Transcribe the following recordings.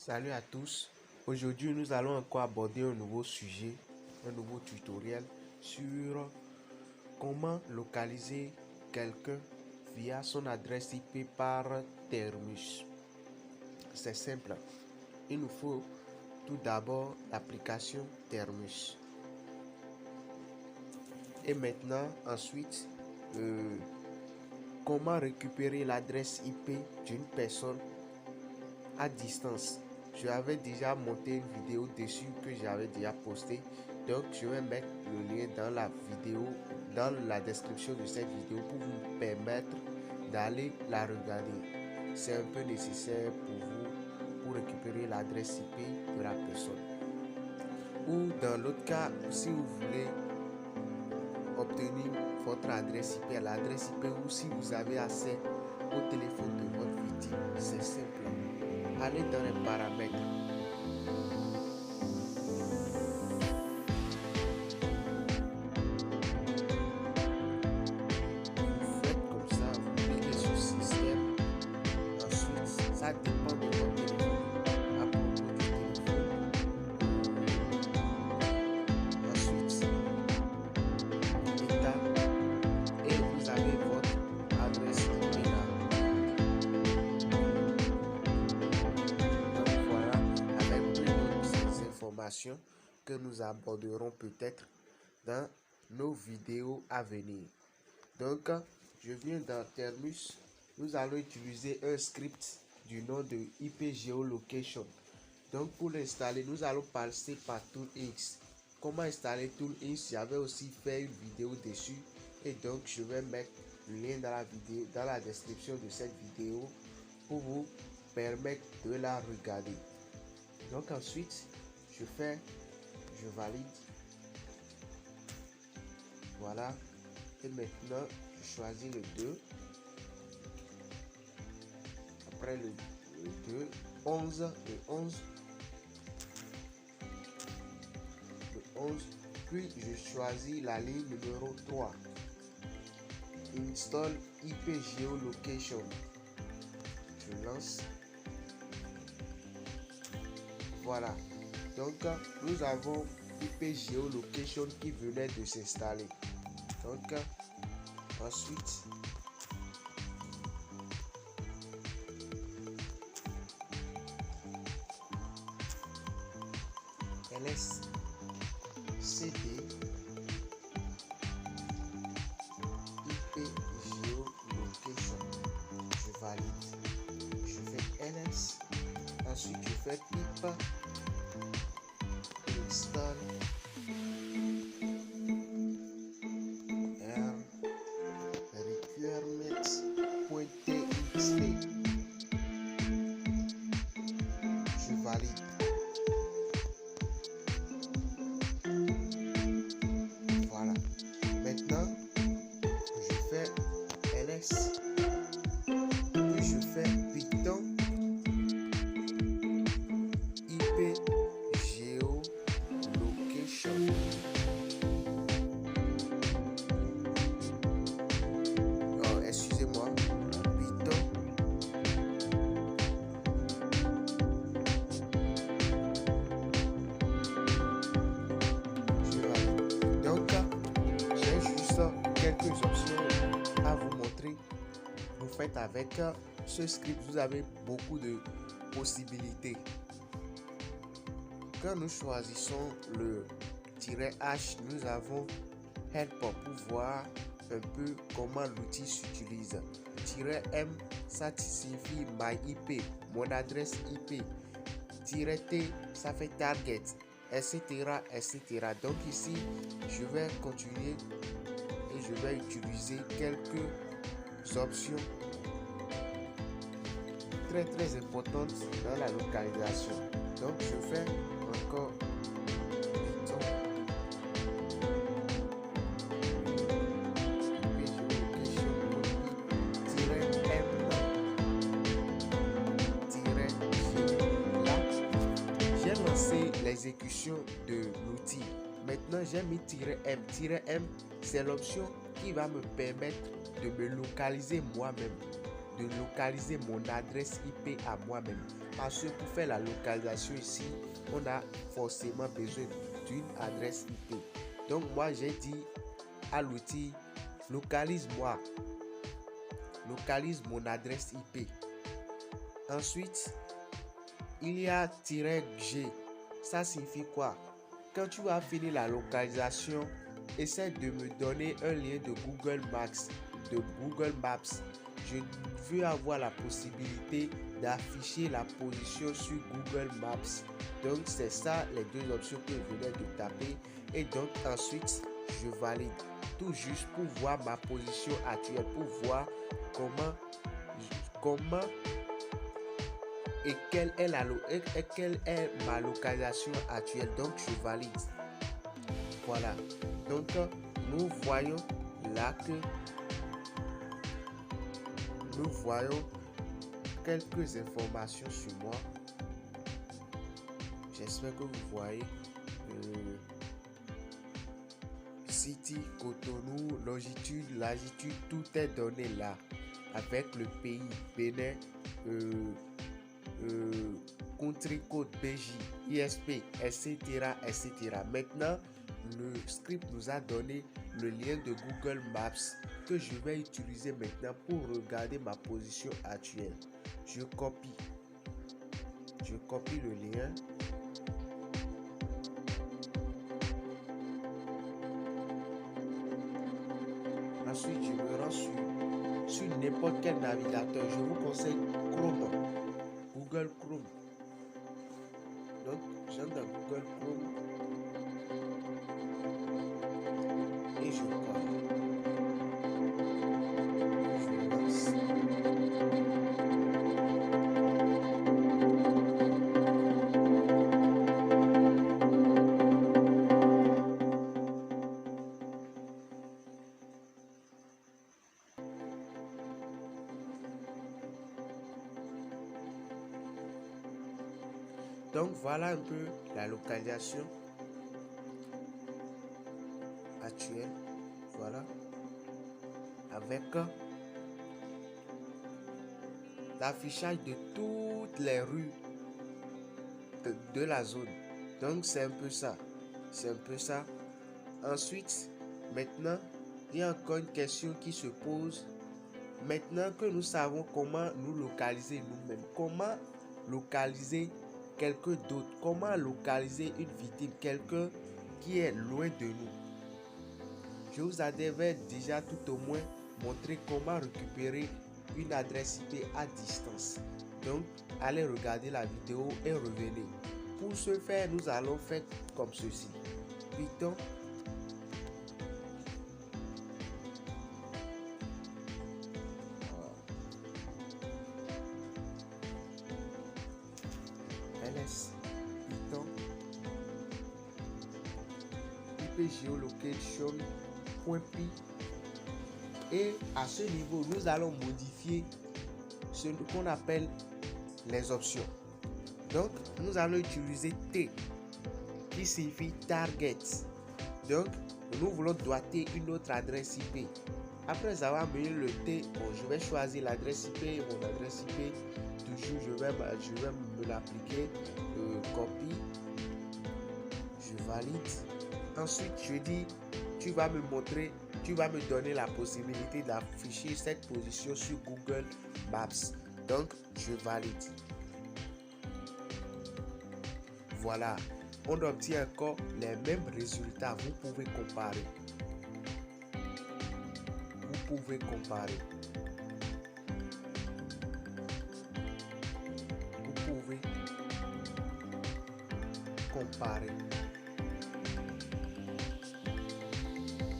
Salut à tous. Aujourd'hui, nous allons encore aborder un nouveau sujet, un nouveau tutoriel sur comment localiser quelqu'un via son adresse IP par Termus. C'est simple. Il nous faut tout d'abord l'application Termus. Et maintenant, ensuite, comment récupérer l'adresse IP d'une personne à distance. Je avais déjà monté une vidéo dessus que j'avais déjà posté, donc je vais mettre le lien dans la vidéo, dans la description de cette vidéo pour vous permettre d'aller la regarder. C'est un peu nécessaire pour vous pour récupérer l'adresse IP de la personne. Ou dans l'autre cas, si vous voulez obtenir votre adresse IP à l'adresse IP ou si vous avez accès au téléphone de votre victime, c'est simple. Allez dans les paramètres. Vous faites comme ça, vous cliquez sur système. Ensuite, ça dépend de votre téléphone. À propos du téléphone. Ensuite, état. Et vous avez votre adresse IP là. Que nous aborderons peut-être dans nos vidéos à venir. Donc, je viens dans Termus. Nous allons utiliser un script du nom de IP Geolocation. Donc, pour l'installer, nous allons passer par ToolX. Comment installer ToolX? J'avais aussi fait une vidéo dessus. Et donc, je vais mettre le lien dans la vidéo, dans la description de cette vidéo pour vous permettre de la regarder. Donc, ensuite, je valide. Voilà. Et maintenant, je choisis le 2. Après le 2, 11, le 11. Le 11. Puis, je choisis la ligne numéro 3. Install IP Geolocation. Je lance. Voilà. Donc, nous avons IP Geolocation qui venait de s'installer. Donc, ensuite, ls cd IP Geolocation. Je valide. Je fais ls. Ensuite, je fais pip. Install requirements.txt. Je valide. Voilà. Maintenant, je fais ls. Puis je fais Python IP Geolocation. Excusez-moi, Python donc j'ai juste quelques options à vous montrer. Vous faites avec ce script, vous avez beaucoup de possibilités. Quand nous choisissons le -h, nous avons help pour voir un peu comment l'outil s'utilise. -m, ça signifie my IP, mon adresse IP. -t, ça fait target, etc., etc. Donc ici, je vais continuer et je vais utiliser quelques options très importantes dans la localisation. Donc je fais encore l'exécution de l'outil. Maintenant, j'ai mis -m. -m, c'est l'option qui va me permettre de me localiser moi-même, de localiser mon adresse IP à moi-même. Parce que pour faire la localisation ici, on a forcément besoin d'une adresse IP. Donc moi j'ai dit à l'outil, localise mon adresse IP. Ensuite, il y a -G. Ça signifie quoi? Quand tu vas finir la localisation, essaie de me donner un lien de Google Maps. Je veux avoir la possibilité d'afficher la position sur Google Maps. Donc c'est ça les deux options que je venais de taper. Et donc ensuite, je valide. Tout juste pour voir ma position actuelle, pour voir comment et quelle est ma localisation actuelle. Donc je valide. Voilà. Donc nous voyons là que nous voyons quelques informations sur moi. J'espère que vous voyez. City, Cotonou, longitude, latitude, tout est donné là. Avec le pays, Bénin, country code BJ, ISP, etc., etc. Maintenant, le script nous a donné le lien de Google Maps que je vais utiliser maintenant pour regarder ma position actuelle. Je copie le lien. Ensuite, je me rends sur n'importe quel navigateur. Je vous conseille Chrome, Google Chrome. Donc, j'entre dans Google Chrome et je colle. Je lance. Donc voilà un peu la localisation actuelle. Voilà. Avec l'affichage de toutes les rues de la zone. Donc c'est un peu ça. Ensuite, maintenant, il y a encore une question qui se pose. Maintenant que nous savons comment nous localiser nous-mêmes, comment localiser quelqu'un d'autre, comment localiser une victime, quelqu'un qui est loin de nous. Je vous avais déjà tout au moins montré comment récupérer une adresse IP à distance. Donc, allez regarder la vidéo et revenez. Pour ce faire, nous allons faire comme ceci. Python ls Python ipgeolocation.py et à ce niveau nous allons modifier ce qu'on appelle les options. Donc nous allons utiliser T qui signifie target. Donc nous voulons doiter une autre adresse IP. Après avoir mis le T, je vais choisir l'adresse IP. Mon adresse IP, toujours je vais me l'appliquer. Copie, je valide. Ensuite je dis, tu vas me donner la possibilité d'afficher cette position sur Google Maps. Donc je valide. Voilà, on obtient encore les mêmes résultats. Vous pouvez comparer.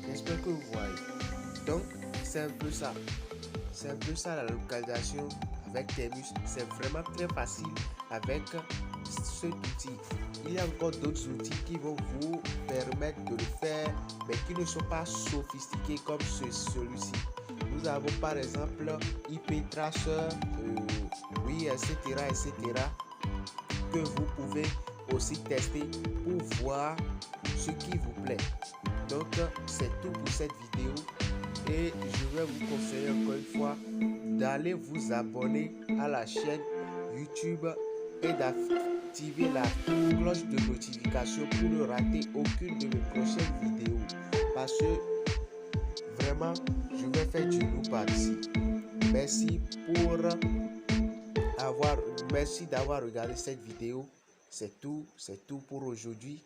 J'espère que vous voyez. Donc, c'est un peu ça la localisation avec Termus. C'est vraiment très facile avec cet outil. Il y a encore d'autres outils qui vont vous permettre de le faire, mais qui ne sont pas sophistiqués comme celui-ci. Nous avons par exemple IP Tracer, etc., que vous pouvez aussi tester pour voir ce qui vous plaît. Donc c'est tout pour cette vidéo et je vais vous conseiller encore une fois d'aller vous abonner à la chaîne YouTube et d'activer la cloche de notification pour ne rater aucune de mes prochaines vidéos. Parce que vraiment, je vais faire du loup par ici. Merci d'avoir regardé cette vidéo. C'est tout pour aujourd'hui.